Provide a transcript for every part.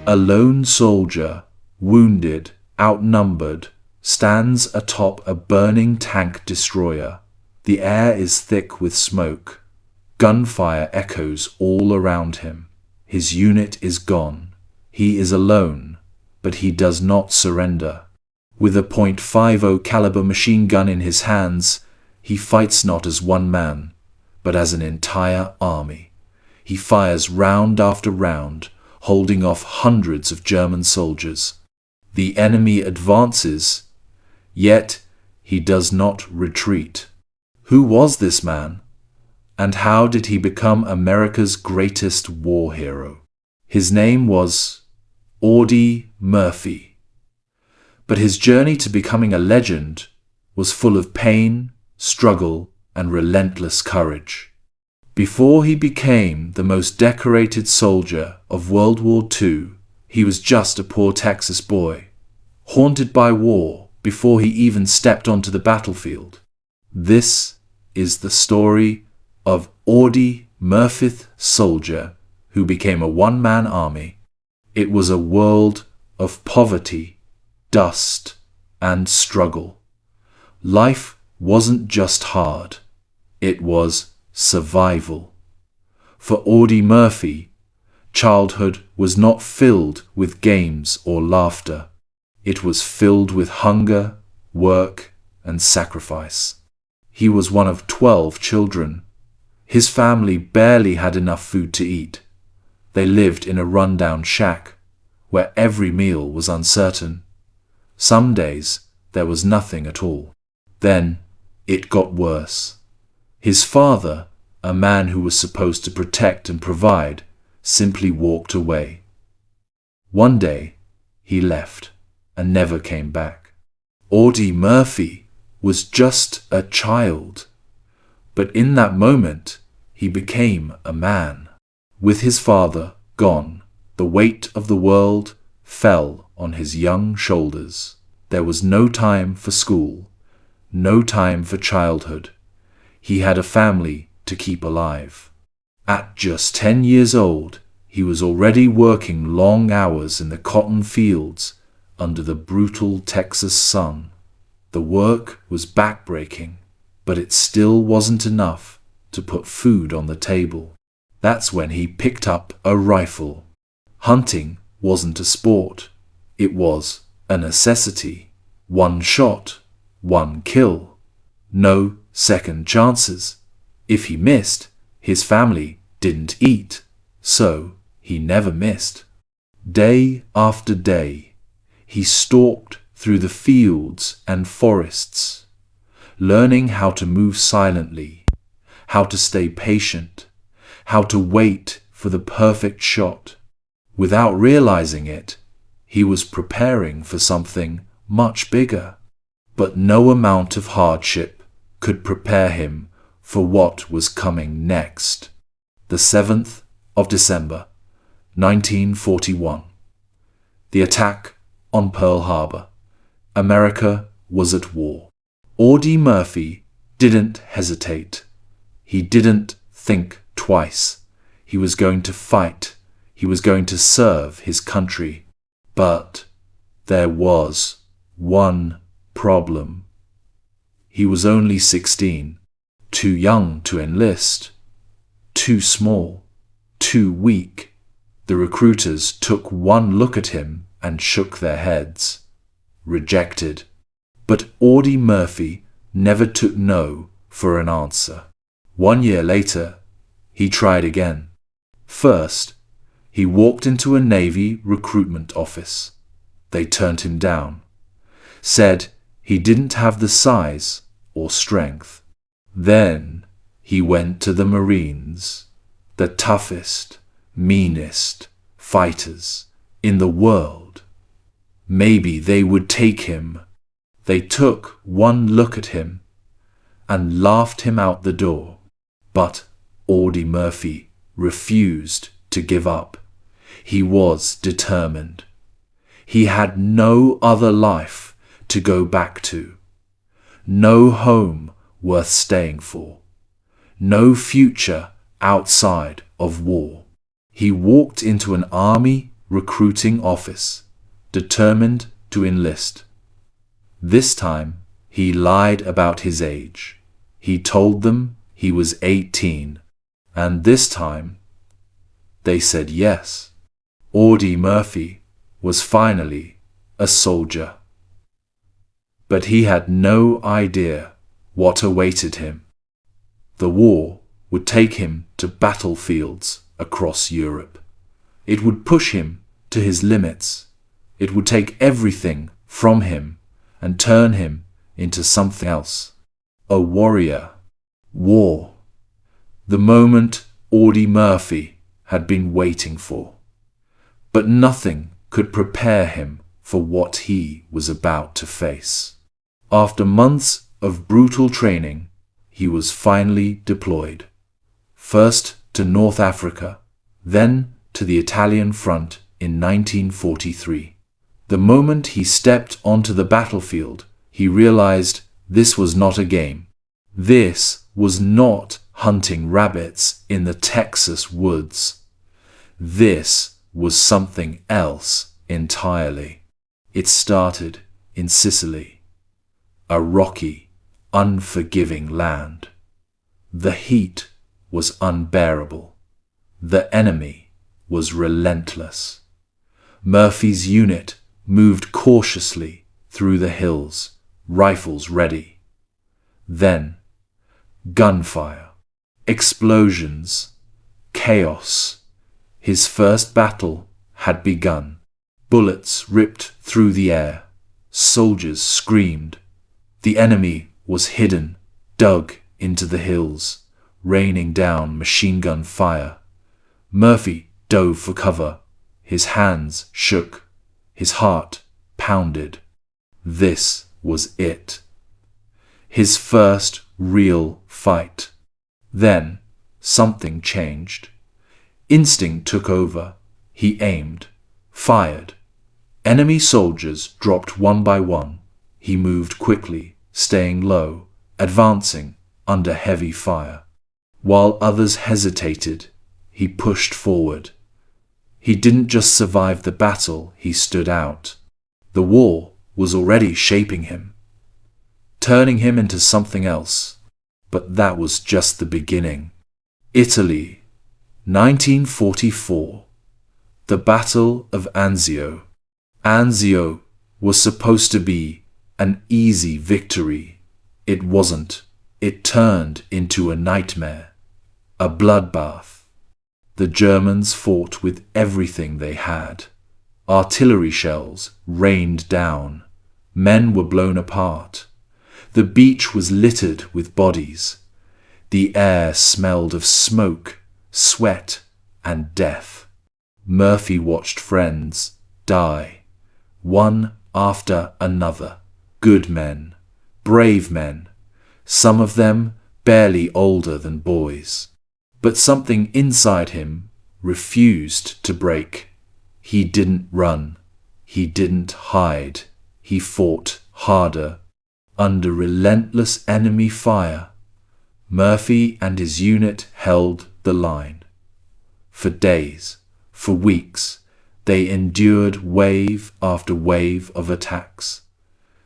A lone soldier, wounded, outnumbered, stands atop a burning tank destroyer. The air is thick with smoke. Gunfire echoes all around him. His unit is gone. He is alone, but he does not surrender. With a .50 caliber machine gun in his hands, he fights not as one man, but as an entire army. He fires round after round, holding off hundreds of German soldiers. The enemy advances, yet he does not retreat. Who was this man? And how did he become America's greatest war hero? His name was Audie Murphy. But his journey to becoming a legend was full of pain, struggle, and relentless courage. Before he became the most decorated soldier of World War II, he was just a poor Texas boy, haunted by war before he even stepped onto the battlefield. This is the story of Audie Murphy, soldier who became a one-man army. It was a world of poverty, dust, and struggle. Life wasn't just hard, it was survival. For Audie Murphy, childhood was not filled with games or laughter. It was filled with hunger, work, and sacrifice. He was one of 12 children. His family barely had enough food to eat. They lived in a rundown shack where every meal was uncertain. Some days there was nothing at all. Then it got worse. His father, a man who was supposed to protect and provide, simply walked away. One day, he left and never came back. Audie Murphy was just a child, but in that moment, he became a man. With his father gone, the weight of the world fell on his young shoulders. There was no time for school, no time for childhood. He had a family to keep alive. At just 10 years old, he was already working long hours in the cotton fields under the brutal Texas sun. The work was backbreaking, but it still wasn't enough to put food on the table. That's when he picked up a rifle. Hunting wasn't a sport. It was a necessity. One shot, one kill. No second chances. If he missed, his family didn't eat, so he never missed. Day after day, he stalked through the fields and forests, learning how to move silently, how to stay patient, how to wait for the perfect shot. Without realizing it, he was preparing for something much bigger. But no amount of hardship could prepare him for what was coming next. The 7th of December, 1941. The attack on Pearl Harbor. America was at war. Audie Murphy didn't hesitate. He didn't think twice. He was going to fight. He was going to serve his country. But there was one problem. He was only 16, too young to enlist, too small, too weak. The recruiters took one look at him and shook their heads. Rejected. But Audie Murphy never took no for an answer. 1 year later, he tried again. First, he walked into a Navy recruitment office. They turned him down. Said he didn't have the size or strength. Then he went to the Marines, the toughest, meanest fighters in the world. Maybe they would take him. They took one look at him and laughed him out the door. But Audie Murphy refused to give up. He was determined. He had no other life to go back to. No home worth staying for. No future outside of war. He walked into an army recruiting office, determined to enlist. This time, he lied about his age. He told them he was 18, and this time, they said yes. Audie Murphy was finally a soldier. But he had no idea what awaited him. The war would take him to battlefields across Europe. It would push him to his limits. It would take everything from him and turn him into something else. A warrior. War. The moment Audie Murphy had been waiting for. But nothing could prepare him for what he was about to face. After months of brutal training, he was finally deployed. First to North Africa, then to the Italian front in 1943. The moment he stepped onto the battlefield, he realized this was not a game. This was not hunting rabbits in the Texas woods. This was something else entirely. It started in Sicily, a rocky, unforgiving land. The heat was unbearable. The enemy was relentless. Murphy's unit moved cautiously through the hills, rifles ready. Then, gunfire, explosions, chaos. His first battle had begun. Bullets ripped through the air. Soldiers screamed. The enemy was hidden, dug into the hills, raining down machine gun fire. Murphy dove for cover. His hands shook. His heart pounded. This was it. His first real fight. Then something changed. Instinct took over. He aimed, fired. Enemy soldiers dropped one by one. He moved quickly, staying low, advancing under heavy fire. While others hesitated, he pushed forward. He didn't just survive the battle, he stood out. The war was already shaping him, turning him into something else. But that was just the beginning. Italy, 1944. The Battle of Anzio. Anzio was supposed to be an easy victory. It wasn't. It turned into a nightmare, a bloodbath. The Germans fought with everything they had. Artillery shells rained down. Men were blown apart. The beach was littered with bodies. The air smelled of smoke, sweat, and death. Murphy watched friends die, one after another. Good men, brave men, some of them barely older than boys. But something inside him refused to break. He didn't run. He didn't hide. He fought harder. Under relentless enemy fire, Murphy and his unit held the line. For days, for weeks, they endured wave after wave of attacks.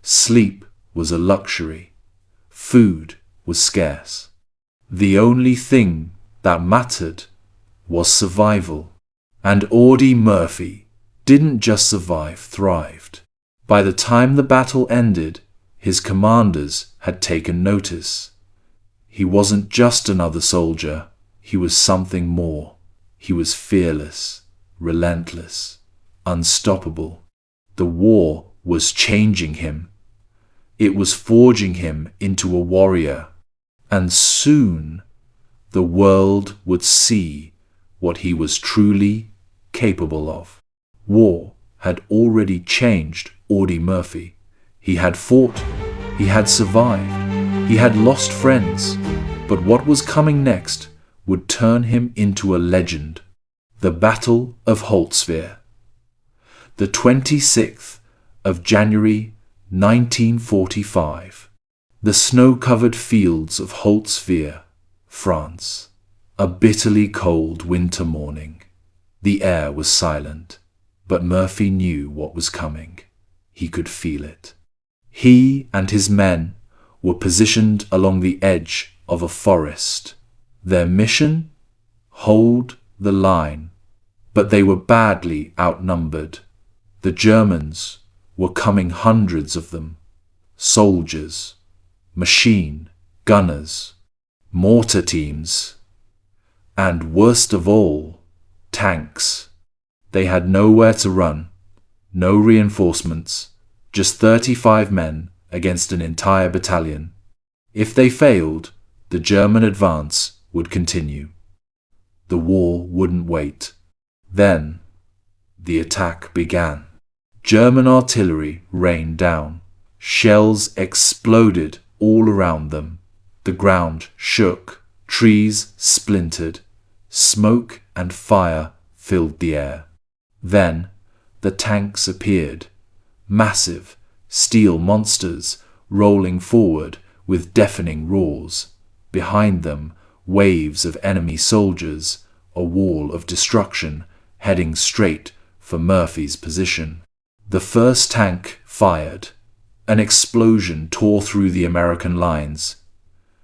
Sleep was a luxury. Food was scarce. The only thing that mattered was survival. And Audie Murphy didn't just survive, thrived. By the time the battle ended, his commanders had taken notice. He wasn't just another soldier. He was something more. He was fearless, relentless, unstoppable. The war was changing him. It was forging him into a warrior. And soon, the world would see what he was truly capable of. War had already changed Audie Murphy. He had fought, he had survived, he had lost friends, but what was coming next would turn him into a legend. The Battle of Holtzwihr. The 26th of January 1945. The snow-covered fields of Holtzwihr, France. A bitterly cold winter morning. The air was silent. But Murphy knew what was coming. He could feel it. He and his men were positioned along the edge of a forest. Their mission? Hold the line. But they were badly outnumbered. The Germans were coming, hundreds of them. Soldiers, machine gunners, mortar teams, and worst of all, tanks. They had nowhere to run, no reinforcements, just 35 men against an entire battalion. If they failed, the German advance would continue. The war wouldn't wait. Then, the attack began. German artillery rained down. Shells exploded all around them. The ground shook. Trees splintered. Smoke and fire filled the air. Then, the tanks appeared. Massive, steel monsters rolling forward with deafening roars. Behind them, waves of enemy soldiers, a wall of destruction heading straight for Murphy's position. The first tank fired. An explosion tore through the American lines.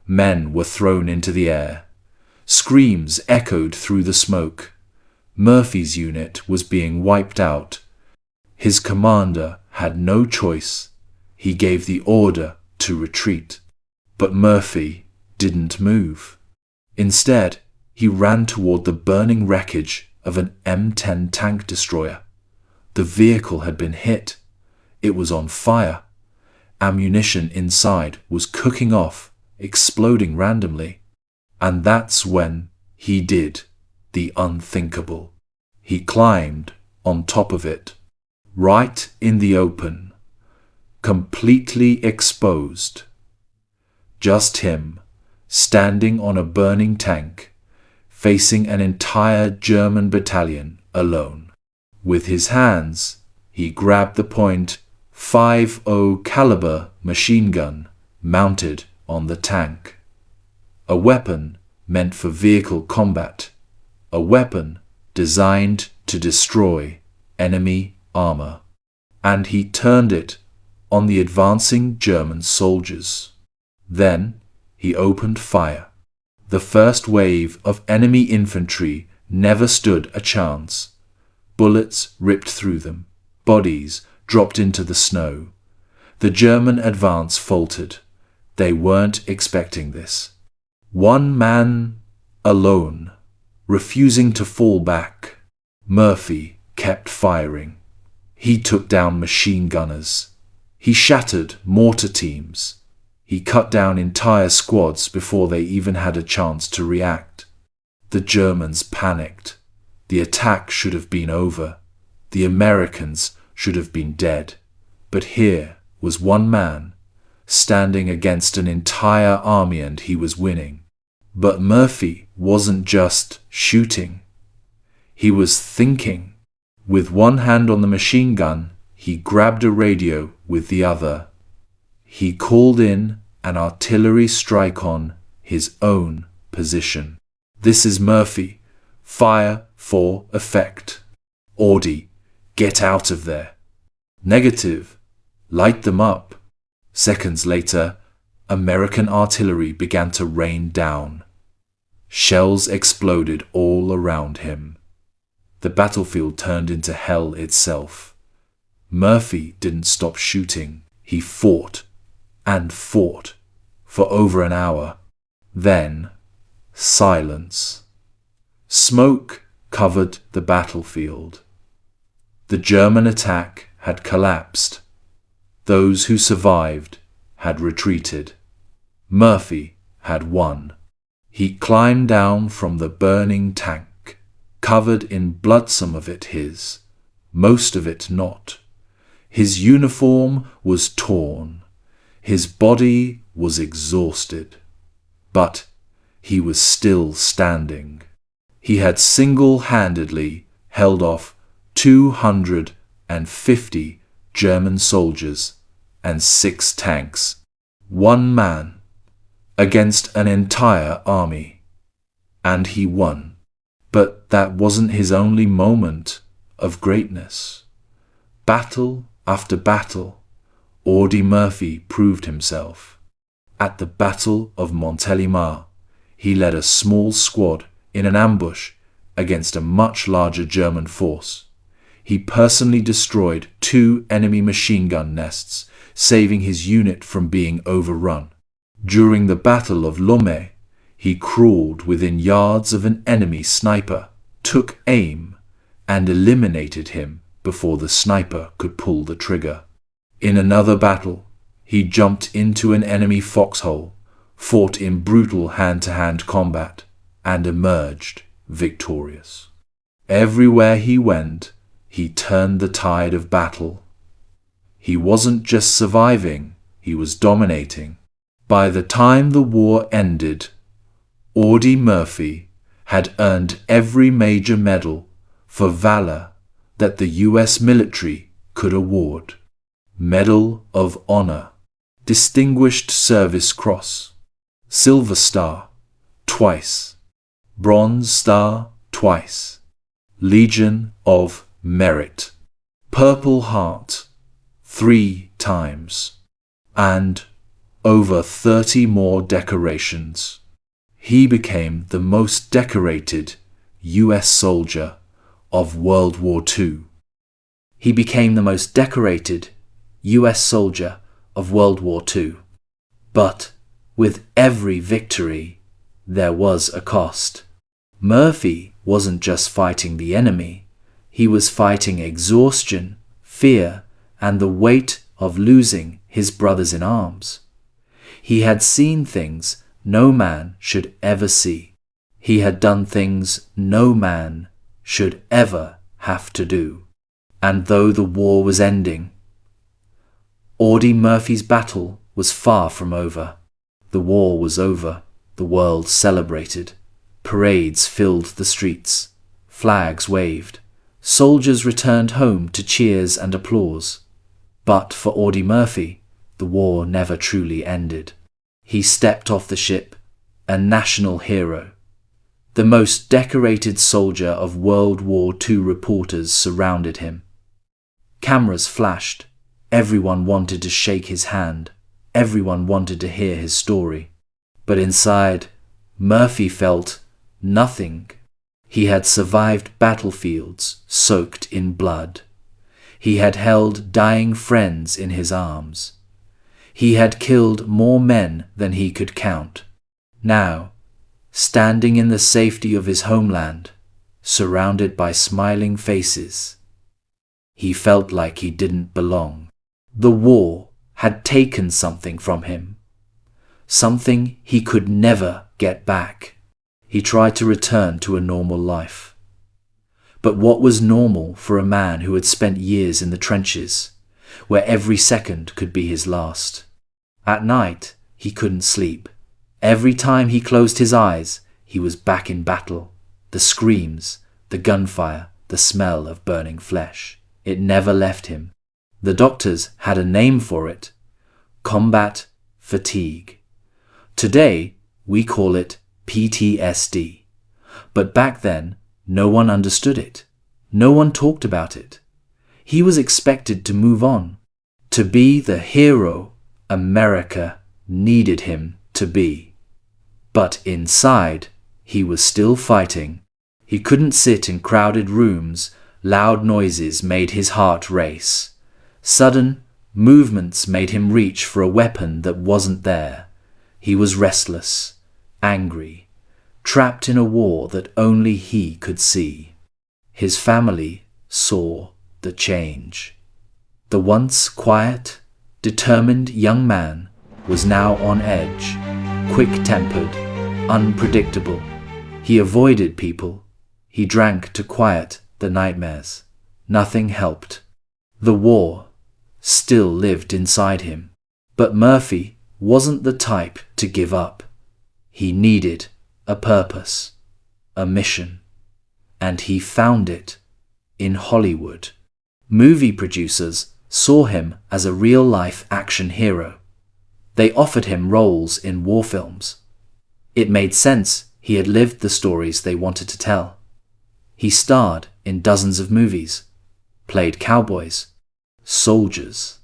Men were thrown into the air. Screams echoed through the smoke. Murphy's unit was being wiped out. His commander had no choice. He gave the order to retreat. But Murphy didn't move. Instead, he ran toward the burning wreckage of an M10 tank destroyer. The vehicle had been hit. It was on fire. Ammunition inside was cooking off, exploding randomly. And that's when he did the unthinkable. He climbed on top of it, right in the open, completely exposed. Just him, standing on a burning tank, facing an entire German battalion alone. With his hands, he grabbed the .50 caliber machine gun mounted on the tank. A weapon meant for vehicle combat, a weapon designed to destroy enemy armor. And he turned it on the advancing German soldiers. Then he opened fire. The first wave of enemy infantry never stood a chance. Bullets ripped through them. Bodies dropped into the snow. The German advance faltered. They weren't expecting this. One man alone, refusing to fall back. Murphy kept firing. He took down machine gunners. He shattered mortar teams. He cut down entire squads before they even had a chance to react. The Germans panicked. The attack should have been over. The Americans should have been dead. But here was one man, standing against an entire army, and he was winning. But Murphy wasn't just shooting. He was thinking. With one hand on the machine gun, he grabbed a radio with the other. He called in an artillery strike on his own position. "This is Murphy. Fire for effect. Audie, get out of there." "Negative. Light them up." Seconds later, American artillery began to rain down. Shells exploded all around him. The battlefield turned into hell itself. Murphy didn't stop shooting. He fought and fought for over an hour. Then, silence. Smoke covered the battlefield. The German attack had collapsed. Those who survived had retreated. Murphy had won. He climbed down from the burning tank, covered in blood, some of it his, most of it not. His uniform was torn. His body was exhausted. But he was still standing. He had single-handedly held off 250 German soldiers and 6 tanks. One man against an entire army. And he won. But that wasn't his only moment of greatness. Battle after battle, Audie Murphy proved himself. At the Battle of Montélimar, he led a small squad in an ambush against a much larger German force. He personally destroyed 2 enemy machine gun nests, saving his unit from being overrun. During the Battle of Lomé, he crawled within yards of an enemy sniper, took aim, and eliminated him before the sniper could pull the trigger. In another battle, he jumped into an enemy foxhole, fought in brutal hand-to-hand combat, and emerged victorious. Everywhere he went, he turned the tide of battle. He wasn't just surviving, he was dominating. By the time the war ended, Audie Murphy had earned every major medal for valor that the US military could award. Medal of Honor, Distinguished Service Cross, Silver Star, twice, Bronze Star, twice, Legion of Merit, Purple Heart, 3 times, and over 30 more decorations. He became the most decorated US soldier of World War II. He became the most decorated US soldier of World War II. But with every victory, there was a cost. Murphy wasn't just fighting the enemy, he was fighting exhaustion, fear, and the weight of losing his brothers in arms. He had seen things no man should ever see. He had done things no man should ever have to do. And though the war was ending, Audie Murphy's battle was far from over. The war was over. The world celebrated. Parades filled the streets. Flags waved. Soldiers returned home to cheers and applause. But for Audie Murphy, the war never truly ended. He stepped off the ship, a national hero. The most decorated soldier of World War II. Reporters surrounded him. Cameras flashed. Everyone wanted to shake his hand. Everyone wanted to hear his story. But inside, Murphy felt nothing. He had survived battlefields soaked in blood. He had held dying friends in his arms. He had killed more men than he could count. Now, standing in the safety of his homeland, surrounded by smiling faces, he felt like he didn't belong. The war had taken something from him, something he could never get back. He tried to return to a normal life. But what was normal for a man who had spent years in the trenches, where every second could be his last? At night, he couldn't sleep. Every time he closed his eyes, he was back in battle. The screams, the gunfire, the smell of burning flesh. It never left him. The doctors had a name for it: combat fatigue. Today, we call it PTSD. But back then, no one understood it. No one talked about it. He was expected to move on, to be the hero America needed him to be. But inside, he was still fighting. He couldn't sit in crowded rooms. Loud noises made his heart race. Sudden movements made him reach for a weapon that wasn't there. He was restless, angry, trapped in a war that only he could see. His family saw the change. The once quiet, determined young man was now on edge, quick-tempered, unpredictable. He avoided people. He drank to quiet the nightmares. Nothing helped. The war still lived inside him. But Murphy wasn't the type to give up. He needed a purpose, a mission. And he found it in Hollywood. Movie producers saw him as a real-life action hero. They offered him roles in war films. It made sense. He had lived the stories they wanted to tell. He starred in dozens of movies, played cowboys, soldiers,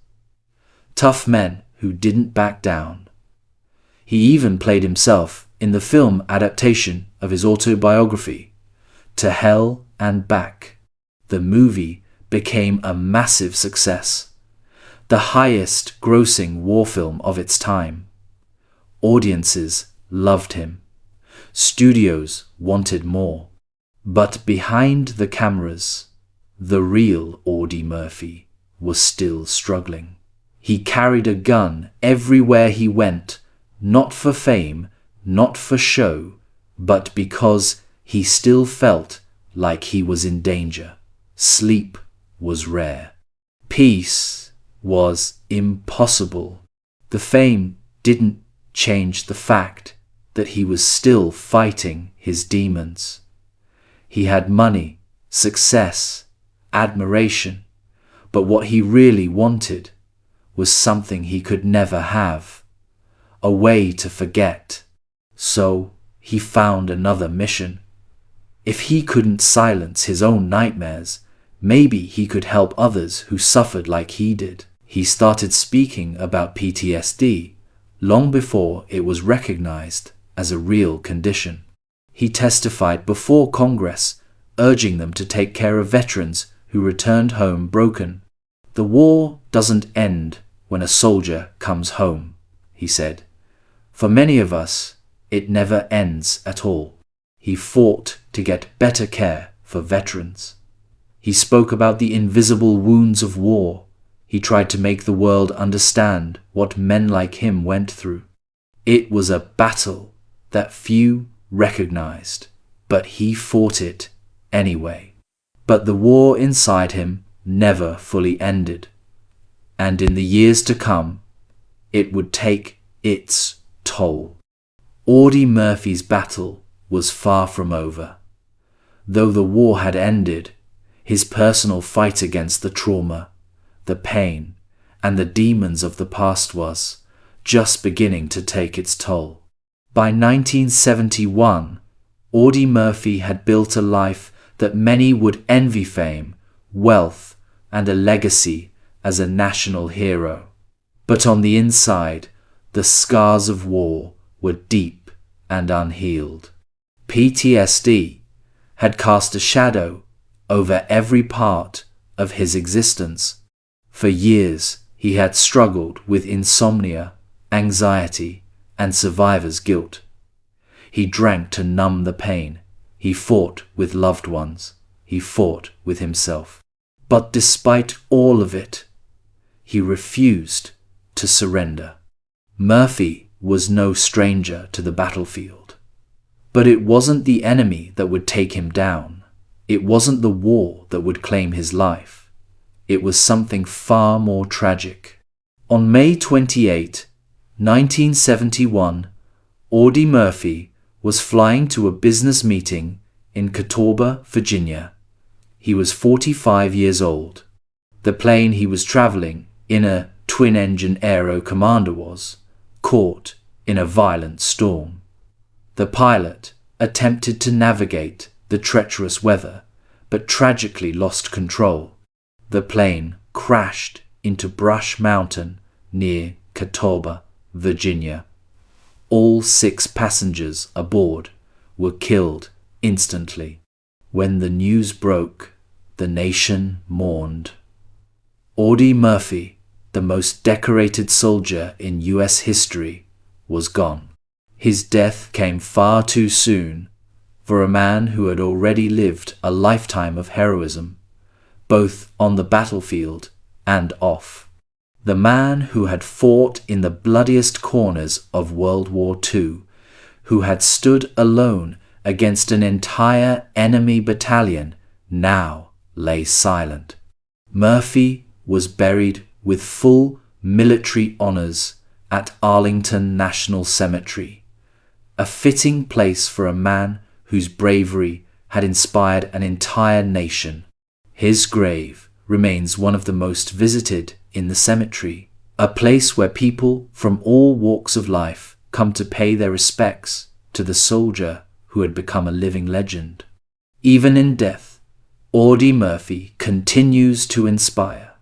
tough men who didn't back down. He even played himself in the film adaptation of his autobiography, To Hell and Back. The movie became a massive success, the highest grossing war film of its time. Audiences loved him. Studios wanted more. But behind the cameras, the real Audie Murphy was still struggling. He carried a gun everywhere he went, not for fame, not for show, but because he still felt like he was in danger. Sleep was rare. Peace was impossible. The fame didn't change the fact that he was still fighting his demons. He had money, success, admiration, but what he really wanted was something he could never have, a way to forget. So he found another mission. If he couldn't silence his own nightmares, maybe he could help others who suffered like he did. He started speaking about PTSD long before it was recognized as a real condition. He testified before Congress, urging them to take care of veterans who returned home broken. The war doesn't end when a soldier comes home, he said. For many of us, it never ends at all. He fought to get better care for veterans. He spoke about the invisible wounds of war. He tried to make the world understand what men like him went through. It was a battle that few recognized, but he fought it anyway. But the war inside him never fully ended, and in the years to come, it would take its toll. Audie Murphy's battle was far from over. Though the war had ended, his personal fight against the trauma, the pain, and the demons of the past was just beginning to take its toll. By 1971, Audie Murphy had built a life that many would envy: fame, wealth, and a legacy as a national hero. But on the inside, the scars of war were deep and unhealed. PTSD had cast a shadow over every part of his existence. For years, he had struggled with insomnia, anxiety, and survivor's guilt. He drank to numb the pain. He fought with loved ones. He fought with himself. But despite all of it, he refused to surrender. Murphy was no stranger to the battlefield. But it wasn't the enemy that would take him down. It wasn't the war that would claim his life. It was something far more tragic. On May 28, 1971, Audie Murphy was flying to a business meeting in Catawba, Virginia. He was 45 years old. The plane he was traveling in, a twin-engine Aero Commander, was caught in a violent storm. The pilot attempted to navigate the treacherous weather, but tragically lost control. The plane crashed into Brush Mountain near Catawba, Virginia. All 6 passengers aboard were killed instantly. When the news broke, the nation mourned. Audie Murphy, the most decorated soldier in US history, was gone. His death came far too soon for a man who had already lived a lifetime of heroism, both on the battlefield and off. The man who had fought in the bloodiest corners of World War II, who had stood alone against an entire enemy battalion, now lay silent. Murphy was buried with full military honors at Arlington National Cemetery, a fitting place for a man whose bravery had inspired an entire nation. His grave remains one of the most visited in the cemetery, a place where people from all walks of life come to pay their respects to the soldier who had become a living legend. Even in death, Audie Murphy continues to inspire.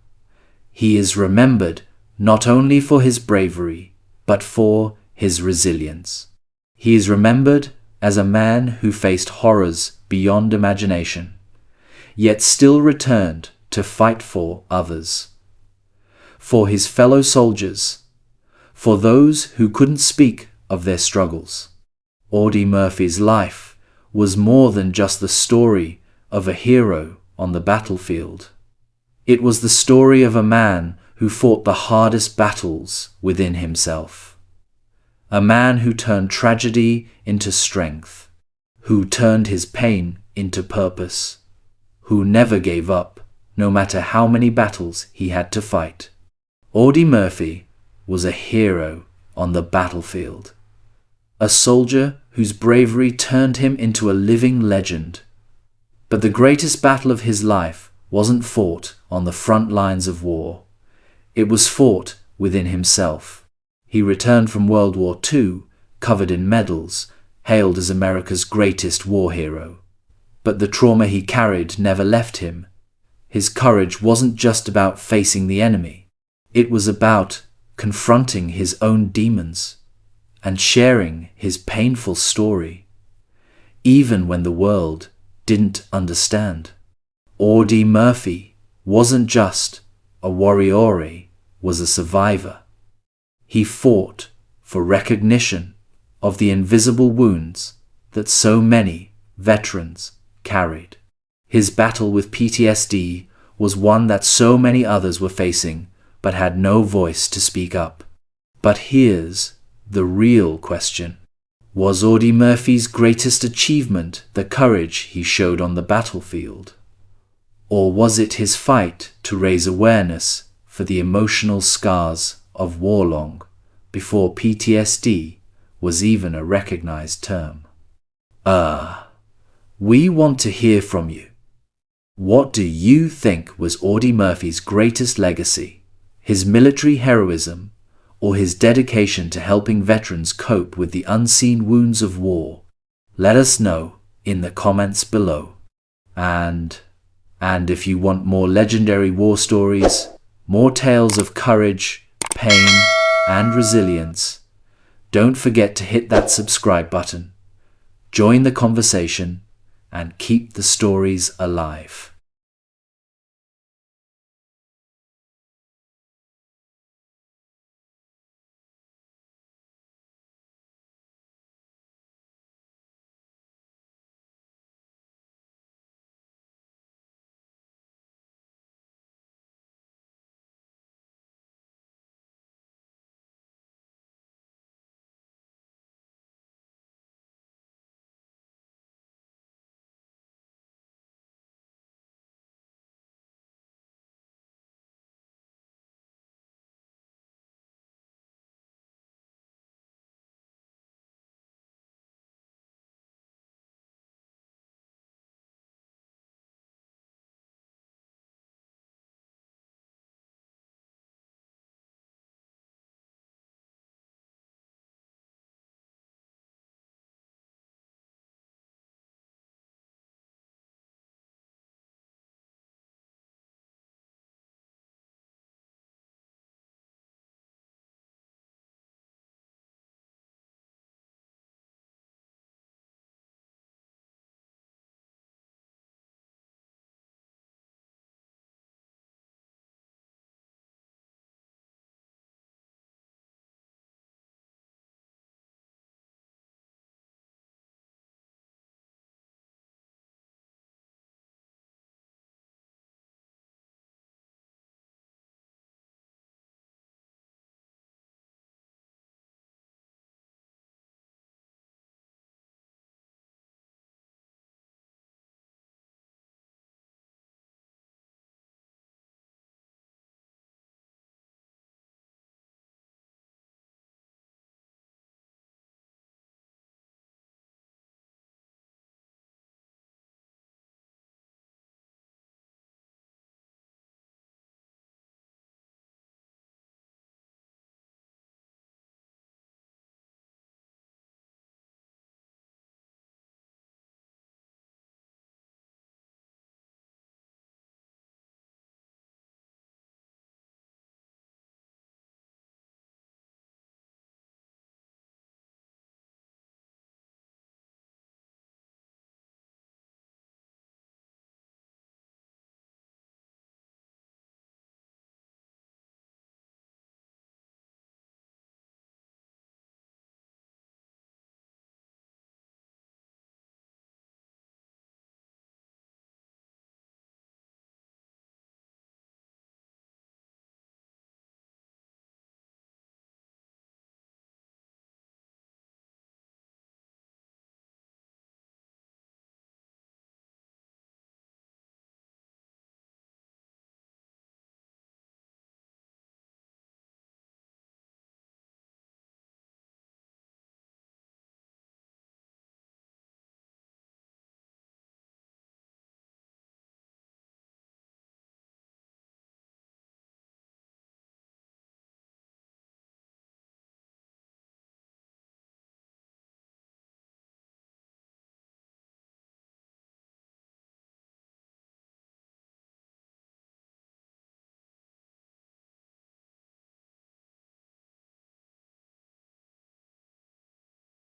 He is remembered not only for his bravery, but for his resilience. He is remembered as a man who faced horrors beyond imagination, yet still returned to fight for others, for his fellow soldiers, for those who couldn't speak of their struggles. Audie Murphy's life was more than just the story of a hero on the battlefield. It was the story of a man who fought the hardest battles within himself. A man who turned tragedy into strength, who turned his pain into purpose, who never gave up, no matter how many battles he had to fight. Audie Murphy was a hero on the battlefield, a soldier whose bravery turned him into a living legend. But the greatest battle of his life wasn't fought on the front lines of war. It was fought within himself. He returned from World War II, covered in medals, hailed as America's greatest war hero. But the trauma he carried never left him. His courage wasn't just about facing the enemy. It was about confronting his own demons and sharing his painful story, even when the world didn't understand. Audie Murphy wasn't just a warrior, he was a survivor. He fought for recognition of the invisible wounds that so many veterans carried. His battle with PTSD was one that so many others were facing but had no voice to speak up. But here's the real question. Was Audie Murphy's greatest achievement the courage he showed on the battlefield? Or was it his fight to raise awareness for the emotional scars of war long before PTSD was even a recognized term? We want to hear from you. What do you think was Audie Murphy's greatest legacy? His military heroism, or his dedication to helping veterans cope with the unseen wounds of war? Let us know in the comments below. And if you want more legendary war stories, more tales of courage, pain, and resilience, don't forget to hit that subscribe button. Join the conversation and keep the stories alive.